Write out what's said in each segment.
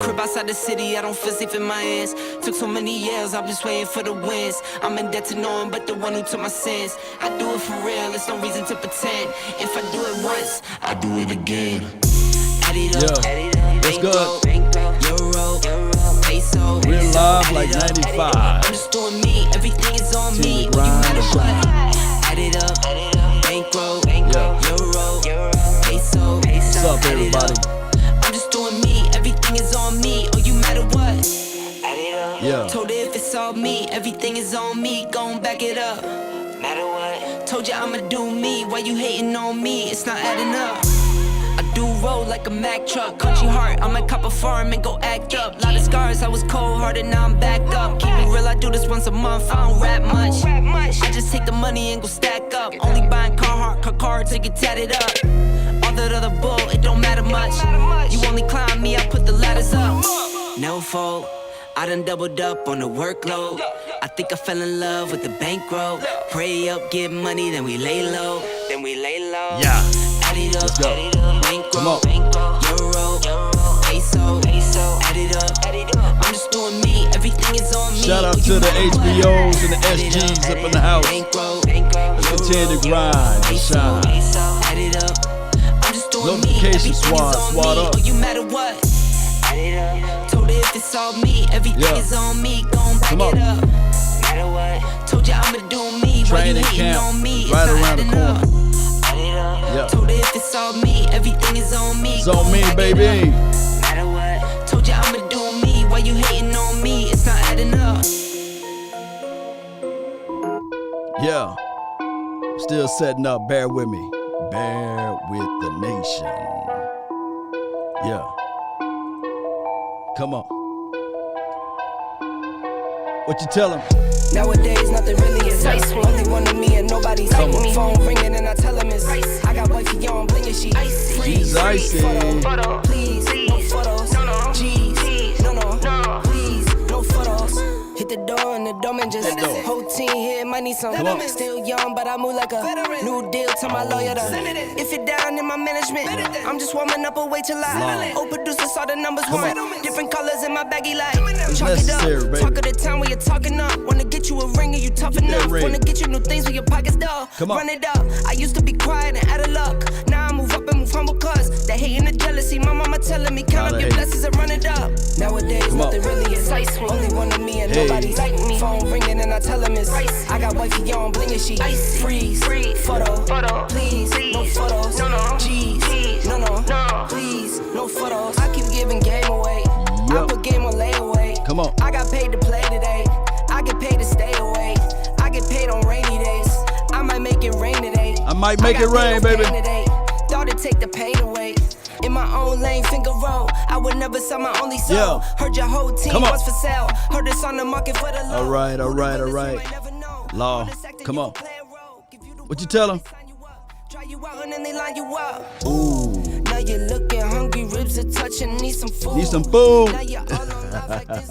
Crib outside the city, I don't feel safe in my hands. Took so many years, I'm just waiting for the wins. I'm in debt to no one but the one who took my sins. I do it for real, there's no reason to pretend. If I do it once, I do it again. Add it up, What's good? Euro, peso. We're live like 95. I'm just doing me, everything is on me. the grind, No matter the what. shine. Add it up, bankroll, Euro, peso. What's up, everybody? I'm just doing me, everything is on me. Oh, you matter what? Yeah. Told her if it's all me, everything is on me. Gon' back it up. Matter what? Told you I'ma do me. Why you hating on me? It's not adding up. I do roll like a Mack truck. Country heart, I might cop a farm and go act up. Lot of scars, I was cold-hearted, now I'm back up. Keep it real, I do this once a month, I don't rap much. I just take the money and go stack up. Only buying Carhartt, car to get tatted up. All that other bull, it don't matter much. You only climb me, I put the ladders up. No fault, I done doubled up on the workload. I think I fell in love with the bankroll. Pray up, get money, then we lay low. Yeah. Add it up, Let's go. Come bankroll, on. Euro, peso. Add it up, I'm just doing me, everything is on me. Shout out to the HBOs and the SGs up in the house. Let's continue to grind and shine. Add it up, I'm just doing Notification me, squad, everything is on squad me. up. Oh, you matter what? Add it up. Told her if it's all me, everything Yeah. is on me. Gon' back Come on. it up. Matter what? Told you I'ma do me. Why you Training hating camp on me? It's right not around the adding corner. up. Yeah. Told her if it's all me, everything is on me. It's on Gon' me, back it baby. up. Matter what? Told you I'ma do me. Why you hating on me? It's not adding up. Yeah. Still setting up. Bear with me. Bear with the nation. Yeah. Come on. What you tell him? Nowadays, nothing really is ice. Only one of me and nobody's Come like on. me. Phone ringing and I tell him it's I got wifey on bling and she She's icy. Photo, please, no photos. G's, no, please, no photos. Hit the door and the doorman just Hit the door. whole team here might need some. Come on. Still young, but I move like a new deal to my lawyer. If it down in my management, I'm just warming up a wait till I. Old producers saw the numbers one. Different colors in my baggy light. Chalk it necessary, up. baby. Talk of the town where you're talking up. Wanna get you a ring and you tough Get that enough. ring. Wanna get you new things for your pockets dull. Come on. Run it up. I used to be quiet and out of luck. Now I move up and move humble cause the hate and the jealousy. My mama telling me count Lot up of your hate. blessings and run it up. Nowadays Come on. nothing really is ice. Only one of me and Hey. nobody's like me. Phone ringing and I tell him it's I got wifey on bling and she freeze. Photo, please, no photos. G's, no, please, no photos. I keep giving game away. I Yup. put game on layaway. Come on. I got paid to play today. I get paid to stay away. I get paid on rainy days. I might make it rain today. I might make it got paid rain, on baby. pain today. Thought it'd take the pain away. In my own lane, finger roll. I would never sell my only soul. Yeah. Heard your whole team Come on. was for sale. Heard it's on the market for the low. All right, all Who the right, all realest, right. you might never know. Law, On this acting, come you on. can play a role. Give you the What you world, tell 'em? they sign you up. Try you out and then they line you up. Ooh. Now you're looking hungry, ribs are touching, need some food. Need some food. Now you're all on love like this.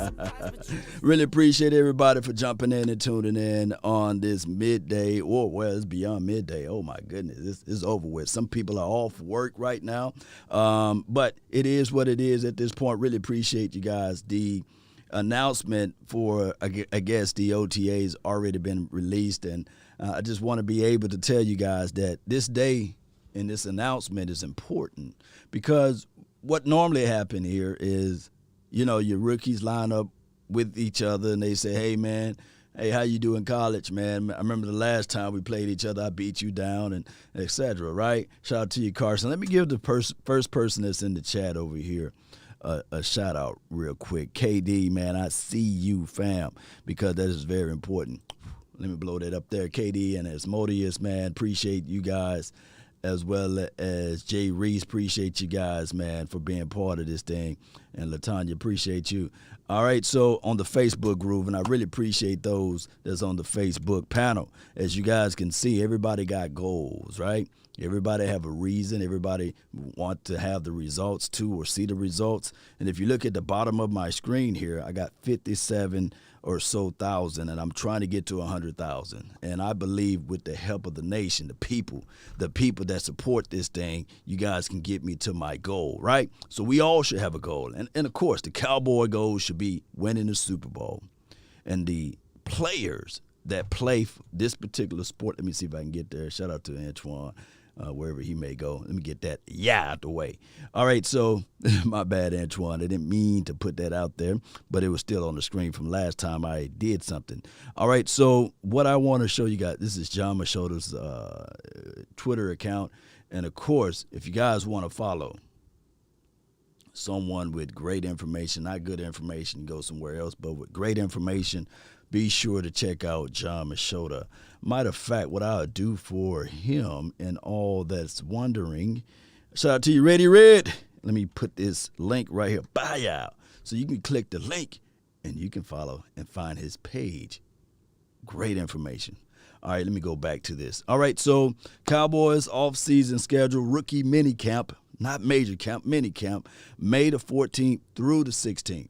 Really appreciate everybody for jumping in and tuning in on this midday, or well, it's beyond midday. Oh my goodness, it's over with. Some people are off work right now, but it is what it is at this point. Really appreciate you guys. The announcement for, I guess, the OTA's already been released, and I just want to be able to tell you guys that this day and this announcement is important because what normally happen here is, you know, your rookies line up with each other and they say, hey, man, hey, how you do in college, man? I remember the last time we played each other, I beat you down, and et cetera, right? Shout out to you, Carson. Let me give the first person that's in the chat over here a shout out real quick. KD, man, I see you, fam, because that is very important. Let me blow that up there. KD and Asmodeus, man, appreciate you guys, as well as Jay Reese. Appreciate you guys, man, for being part of this thing. And LaTanya, appreciate you. All right, so on the Facebook group, and I really appreciate those that's on the Facebook panel. As you guys can see, everybody got goals, right? Everybody have a reason. Everybody want to have the results too, or see the results. And if you look at the bottom of my screen here, I got 57 or so thousand, and I'm trying to get to 100,000. And I believe with the help of the nation, the people that that support this thing, you guys can get me to my goal, right? So we all should have a goal. And of course, the Cowboy goal should be winning the Super Bowl. And the players that play this particular sport, let me see if I can get there. Shout out to Antoine, wherever he may go. Let me get that out the way. All right, so my bad, Antoine. I didn't mean to put that out there, but it was still on the screen from last time I did something. All right, so what I want to show you guys, this is John Machota's Twitter account. And, of course, if you guys want to follow someone with great information, not good information, go somewhere else, but with great information, be sure to check out John Machota. Matter of fact, what I'll do for him and all that's wondering, shout out to you, Ready Red. Let me put this link right here, buyout. So you can click the link and you can follow and find his page. Great information. All right, let me go back to this. All right, so Cowboys off-season schedule, rookie minicamp, not major camp, minicamp, May the 14th through the 16th.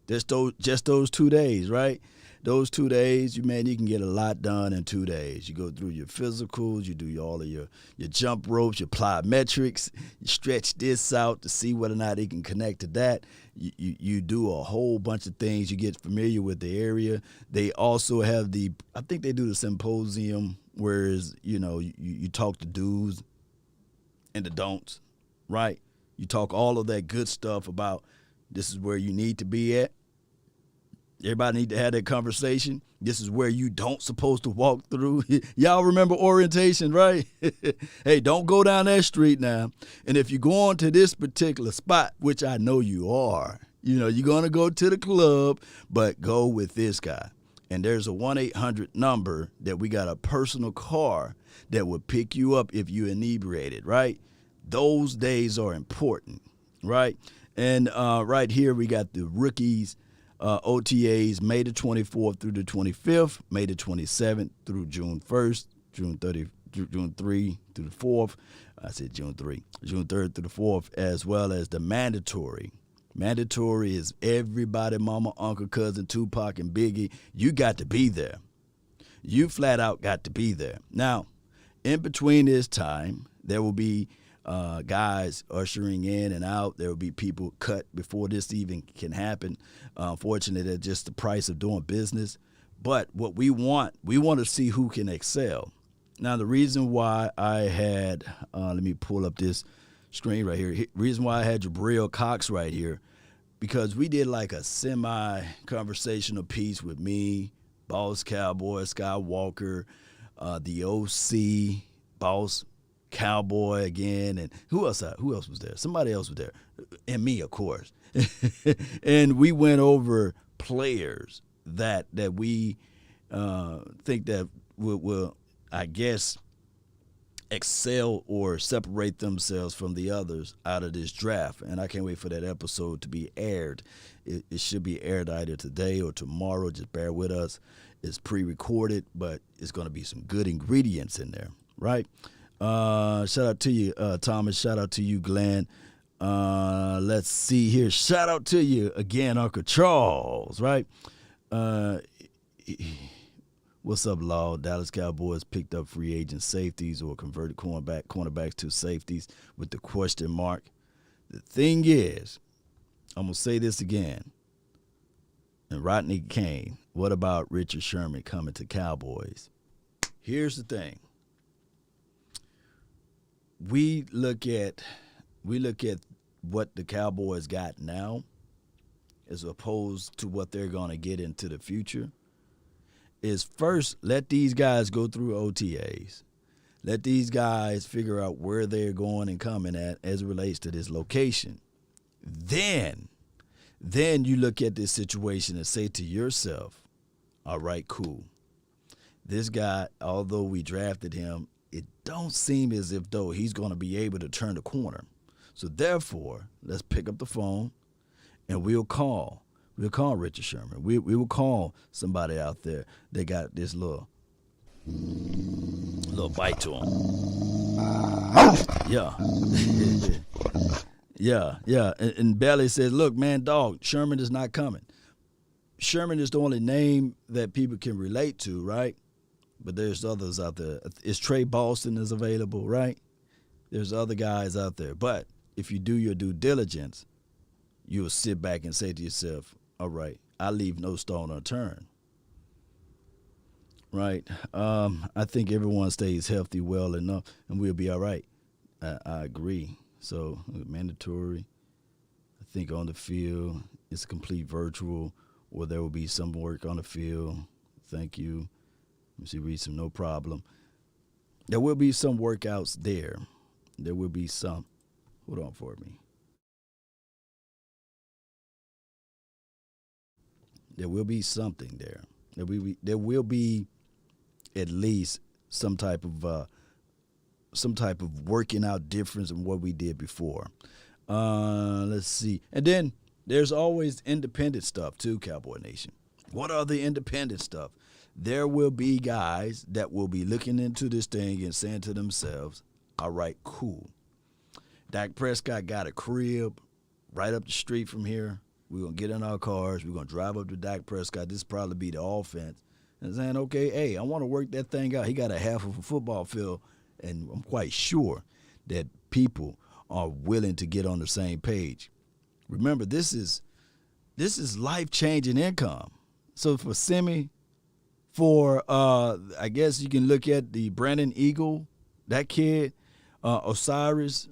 Just those 2 days, right? Those 2 days, you can get a lot done in 2 days. You go through your physicals, you do all of your jump ropes, your plyometrics, you stretch this out to see whether or not it can connect to that. You do a whole bunch of things. You get familiar with the area. They also have I think they do the symposium, whereas, you talk to do's and the don'ts, right? You talk all of that good stuff about this is where you need to be at. Everybody need to have that conversation. This is where you don't supposed to walk through. Y'all remember orientation, right? Hey, don't go down that street now. And if you're going to this particular spot, which I know you are, you're going to go to the club, but go with this guy. And there's a 1-800 number that we got a personal car that will pick you up if you're inebriated, right? Those days are important, right? And right here we got the rookies. OTAs, May the 24th through the 25th, May the 27th through June 1st, June 3 through the 4th. I said June 3rd through the 4th, as well as the mandatory. Mandatory is everybody, mama, uncle, cousin, Tupac, and Biggie. You got to be there. You flat out got to be there. Now, in between this time, there will be guys ushering in and out. There will be people cut before this even can happen. Unfortunately, that's just the price of doing business. But what we want to see who can excel. Now, the reason why I had, let me pull up this screen right here. Reason why I had Jabril Cox right here, because we did like a semi-conversational piece with me, Boss Cowboy, Scott Walker, the OC, Boss Cowboy again, and who else was there? Somebody else was there, and me, of course. And we went over players that we think that will, I guess, excel or separate themselves from the others out of this draft. And I can't wait for that episode to be aired. It should be aired either today or tomorrow. Just bear with us. It's pre-recorded, but it's going to be some good ingredients in there, right? Shout out to you, Thomas. Shout out to you, Glenn. Let's see here. Shout out to you again, Uncle Charles, right? What's up, Law? Dallas Cowboys picked up free agent safeties or converted cornerbacks to safeties with the question mark. The thing is, I'm going to say this again. And Rodney Kane, what about Richard Sherman coming to Cowboys? Here's the thing. We look at what the Cowboys got now as opposed to what they're going to get into the future. Is first, let these guys go through OTAs. Let these guys figure out where they're going and coming at as it relates to this location. Then you look at this situation and say to yourself, all right, cool. This guy, although we drafted him, it don't seem as if though he's going to be able to turn the corner. So therefore, let's pick up the phone and we'll call Richard Sherman. We will call somebody out there that got this little bite to him. Yeah. Yeah. And Belly says, look, man, dog, Sherman is not coming. Sherman is the only name that people can relate to, right? But there's others out there. Is Trey Boston is available, right? There's other guys out there. But if you do your due diligence, you'll sit back and say to yourself, all right, I leave no stone unturned. Right? I think everyone stays healthy well enough, and we'll be all right. I agree. So mandatory. I think on the field, it's complete virtual, or there will be some work on the field. Thank you. Let me see, read some, no problem. There will be some workouts there. There will be some. Hold on for me. There will be something there. There will be at least some type of working out difference in what we did before. Let's see. And then there's always independent stuff too, Cowboy Nation. What are the independent stuff? There will be guys that will be looking into this thing and saying to themselves, all right, cool. Dak Prescott got a crib right up the street from here. We're going to get in our cars. We're going to drive up to Dak Prescott. This will probably be the offense. And saying, okay, hey, I want to work that thing out. He got a half of a football field, and I'm quite sure that people are willing to get on the same page. Remember, this is life-changing income. So for Simi, I guess you can look at the Brandon Eagle, that kid, Osiris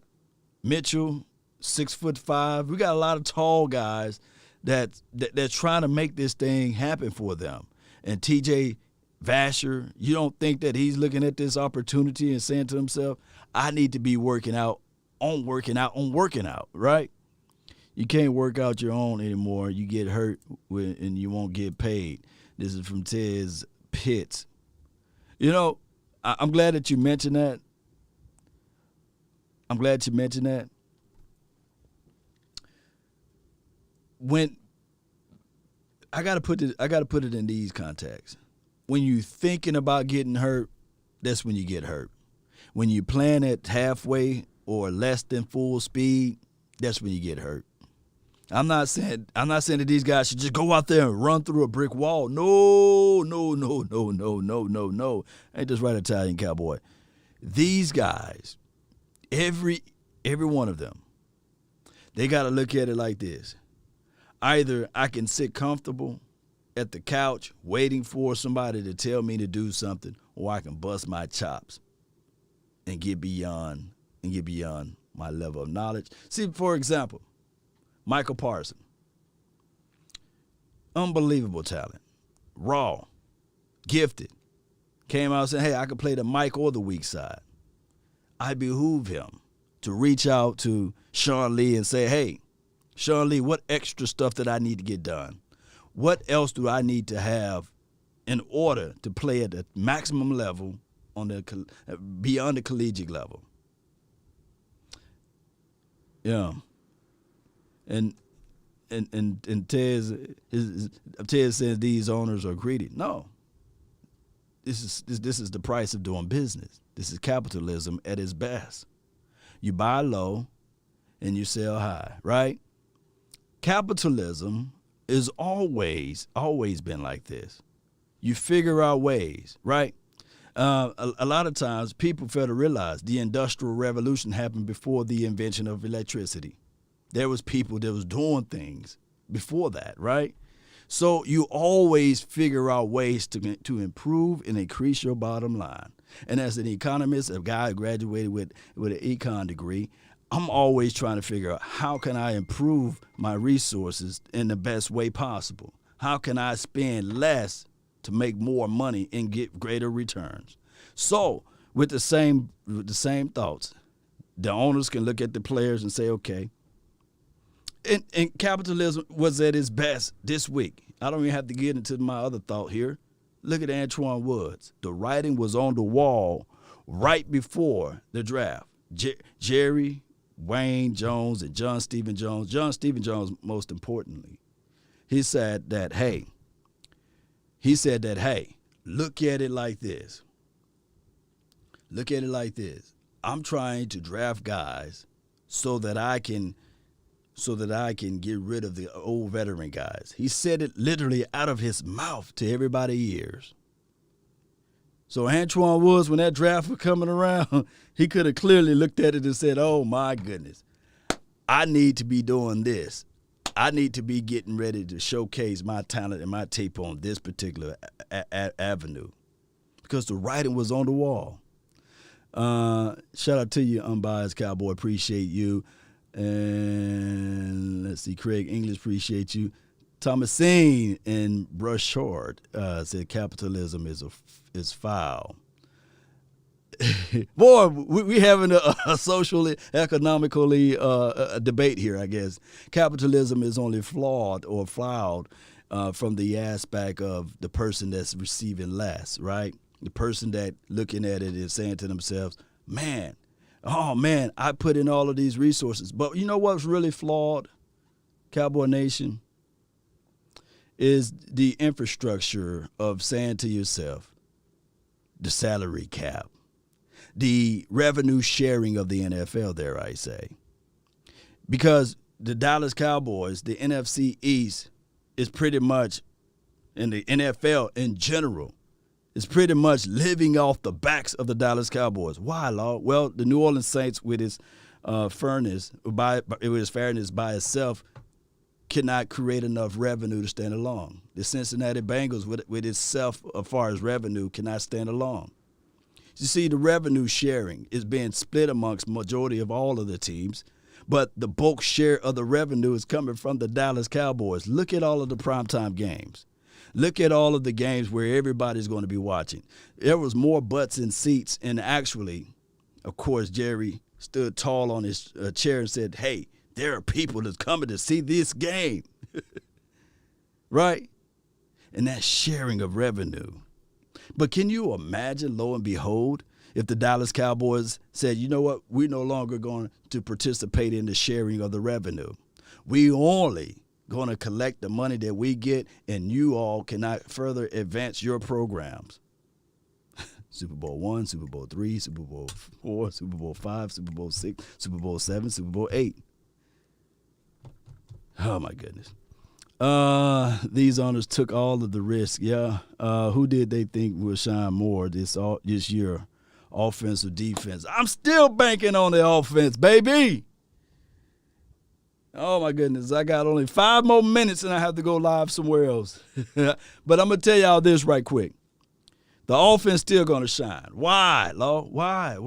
Mitchell, 6'5". We got a lot of tall guys that's trying to make this thing happen for them. And TJ Vasher, you don't think that he's looking at this opportunity and saying to himself, I need to be working out, right? You can't work out your own anymore. You get hurt and you won't get paid. This is from Tez Pitts. You know, I'm glad that you mentioned that. When I gotta put it in these contexts. When you thinking about getting hurt, that's when you get hurt. When you plan at halfway or less than full speed, that's when you get hurt. I'm not saying that these guys should just go out there and run through a brick wall. No. Ain't this right, Italian cowboy? These guys, every one of them, they got to look at it like this. Either I can sit comfortable at the couch waiting for somebody to tell me to do something, or I can bust my chops and get beyond my level of knowledge. See, for example, Michael Parsons, unbelievable talent, raw, gifted, came out saying, hey, I could play the Mike or the weak side. I behoove him to reach out to Sean Lee and say, hey, Sean Lee, what extra stuff that I need to get done? What else do I need to have in order to play at the maximum level beyond the collegiate level? Yeah. And Tez says these owners are greedy. No. This is the price of doing business. This is capitalism at its best. You buy low and you sell high, right? Capitalism is always been like this. You figure out ways, right? A lot of times people fail to realize the Industrial Revolution happened before the invention of electricity. There was people that was doing things before that, right? So you always figure out ways to improve and increase your bottom line. And as an economist, a guy who graduated with an econ degree, I'm always trying to figure out how can I improve my resources in the best way possible? How can I spend less to make more money and get greater returns? So with the same thoughts, the owners can look at the players and say, okay, and capitalism was at its best this week. I don't even have to get into my other thought here. Look at Antoine Woods. The writing was on the wall right before the draft. Jerry, Wayne Jones, and John Stephen Jones. John Stephen Jones, most importantly, he said that, hey, look at it like this. Look at it like this. I'm trying to draft guys so that I can get rid of the old veteran guys. He said it literally out of his mouth to everybody's ears. So Antoine Woods, when that draft was coming around, he could have clearly looked at it and said, oh, my goodness, I need to be doing this. I need to be getting ready to showcase my talent and my tape on this particular avenue because the writing was on the wall. Shout out to you, unbiased Cowboy. Appreciate you. And let's see, Craig English, appreciate you. Thomasine in Brushard said capitalism is foul. Boy, we having a socially, economically a debate here, I guess. Capitalism is only flawed or flawed from the aspect of the person that's receiving less, right? The person that looking at it is saying to themselves, man, I put in all of these resources. But you know what's really flawed, Cowboy Nation, is the infrastructure of saying to yourself, the salary cap, the revenue sharing of the NFL, dare I say. Because the Dallas Cowboys, the NFC East, is pretty much, and the NFL in general, is pretty much living off the backs of the Dallas Cowboys. Why, Lord? Well, the New Orleans Saints, with its fairness by itself, cannot create enough revenue to stand alone. The Cincinnati Bengals, with itself, as far as revenue, cannot stand alone. You see, the revenue sharing is being split amongst majority of all of the teams, but the bulk share of the revenue is coming from the Dallas Cowboys. Look at all of the primetime games. Look at all of the games where everybody's going to be watching. There was more butts in seats, and actually, of course, Jerry stood tall on his chair and said, hey, there are people that's coming to see this game. Right? And that sharing of revenue. But can you imagine, lo and behold, if the Dallas Cowboys said, you know what, we're no longer going to participate in the sharing of the revenue. We only going to collect the money that we get, and you all cannot further advance your programs. Super Bowl I, Super Bowl III, Super Bowl IV, Super Bowl V, Super Bowl VI, Super Bowl VII, Super Bowl VIII. Oh, my goodness. These owners took all of the risk. Yeah. Who did they think will shine more this year? Offense or defense? I'm still banking on the offense, baby. Oh, my goodness. I got only 5 more minutes and I have to go live somewhere else. But I'm going to tell y'all this right quick. The offense still going to shine. Why, Lord? Why?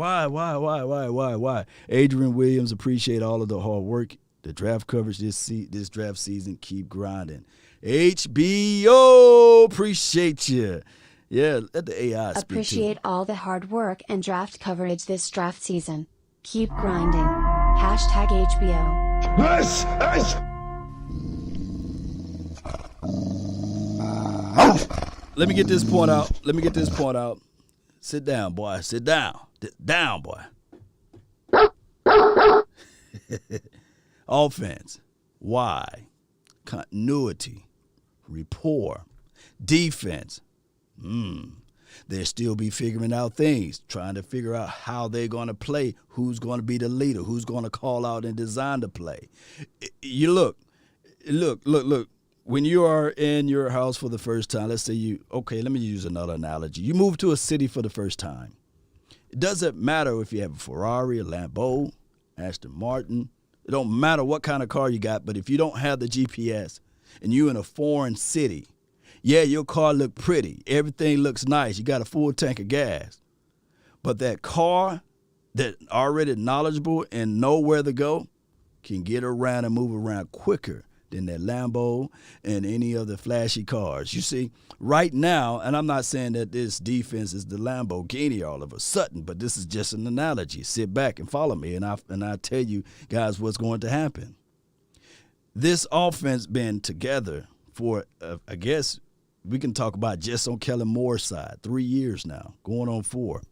Adrian Williams, appreciate all of the hard work. The draft coverage this draft season, keep grinding. HBO, appreciate you. Yeah, let the AI speak. Appreciate all the hard work and draft coverage this draft season. Keep grinding. #HBO. Let me get this point out. Sit down, boy. Sit down. Down, boy. Offense, why? Continuity, rapport, defense. They'll still be figuring out things, trying to figure out how they're going to play, who's going to be the leader, who's going to call out and design the play. You look. When you are in your house for the first time, let's say let me use another analogy. You move to a city for the first time. It doesn't matter if you have a Ferrari, a Lambo, Aston Martin. It don't matter what kind of car you got, but if you don't have the GPS and you're in a foreign city, yeah, your car look pretty. Everything looks nice. You got a full tank of gas. But that car that already knowledgeable and know where to go can get around and move around quicker than that Lambo and any other flashy cars. You see, right now, and I'm not saying that this defense is the Lamborghini all of a sudden, but this is just an analogy. Sit back and follow me, and I tell you guys what's going to happen. This offense been together for, I guess, we can talk about just on Kellen Moore's side, 3 years now, going on 4.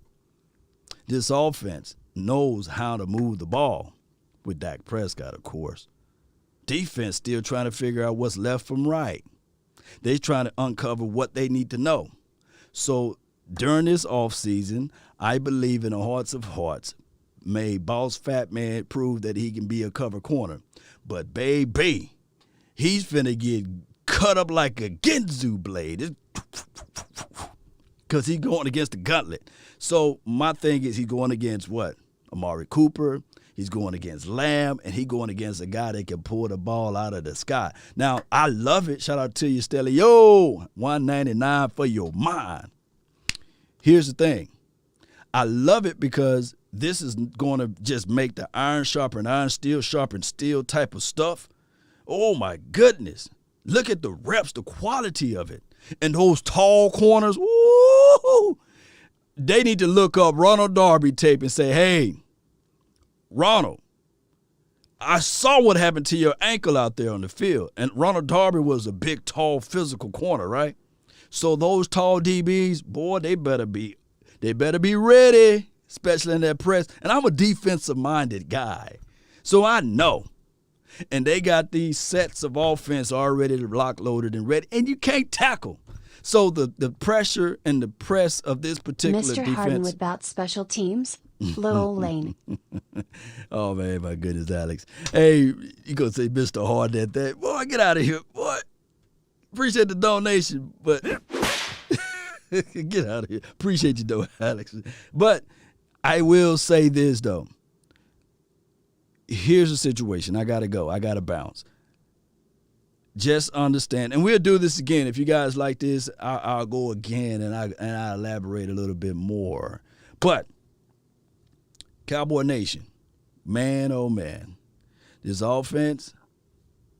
This offense knows how to move the ball with Dak Prescott, of course. Defense still trying to figure out what's left from right. They're trying to uncover what they need to know. So during this offseason, I believe in the hearts of hearts, may Boss Fat Man prove that he can be a cover corner. But baby, he's finna get cut up like a Ginzu blade. because he's going against the gauntlet. So my thing is he's going against what? Amari Cooper. He's going against Lamb, and he's going against a guy that can pull the ball out of the sky. Now, I love it. Shout out to you, Stelly. Yo, $199 for your mind. Here's the thing. I love it because this is going to just make the iron sharpen iron, steel sharpen steel type of stuff. Oh, my goodness. Look at the reps, the quality of it. And those tall corners, woo! They need to look up Ronald Darby tape and say, hey, Ronald, I saw what happened to your ankle out there on the field. And Ronald Darby was a big, tall, physical corner, right? So those tall DBs, boy, they better be ready, especially in that press. And I'm a defensive-minded guy, so I know. And they got these sets of offense already lock loaded and ready, and you can't tackle. So the pressure and the press of this particular Mr. defense. Harden about special teams, Little Lane. Oh, man, my goodness, Alex. Hey, you going to say Mr. Harden at that. Boy, get out of here. Boy, appreciate the donation, but get out of here. Appreciate you, though, Alex. But I will say this, though. Here's the situation. I got to go. I got to bounce. Just understand, and we'll do this again. If you guys like this, I'll go again and I elaborate a little bit more. But Cowboy Nation, man, oh man, this offense,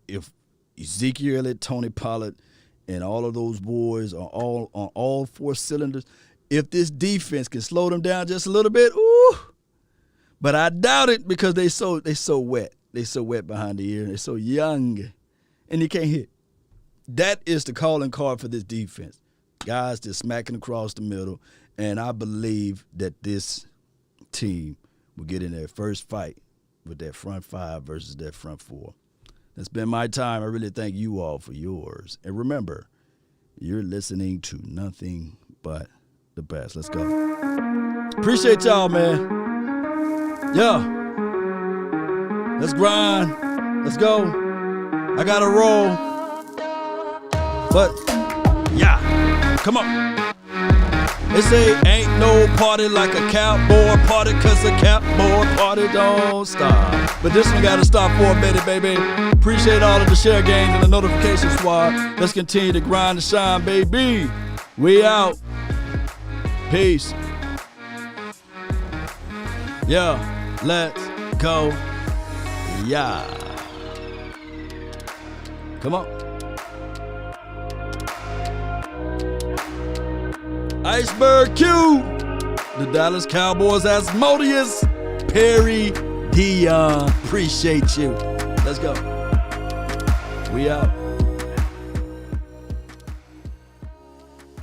if Ezekiel Elliott, Tony Pollard, and all of those boys are all on all four cylinders, if this defense can slow them down just a little bit, ooh. But I doubt it because they so wet. They so wet behind the ear. They're so young. And he can't hit. That is the calling card for this defense. Guys just smacking across the middle. And I believe that this team will get in their first fight with that front five versus that front four. That's been my time. I really thank you all for yours. And remember, you're listening to nothing but the best. Let's go. Appreciate y'all, man. Yeah. Let's grind. Let's go. I got to roll. But, yeah, come on. They say ain't no party like a cowboy party, cause a cowboy party don't stop. But this one got to stop for a minute, baby. Appreciate all of the share gains and the notification squad. Let's continue to grind and shine, baby. We out. Peace. Yeah, let's go. Yeah. Come on. Iceberg Q. The Dallas Cowboys, Asmodeus, Perry, Dion. Appreciate you. Let's go. We out.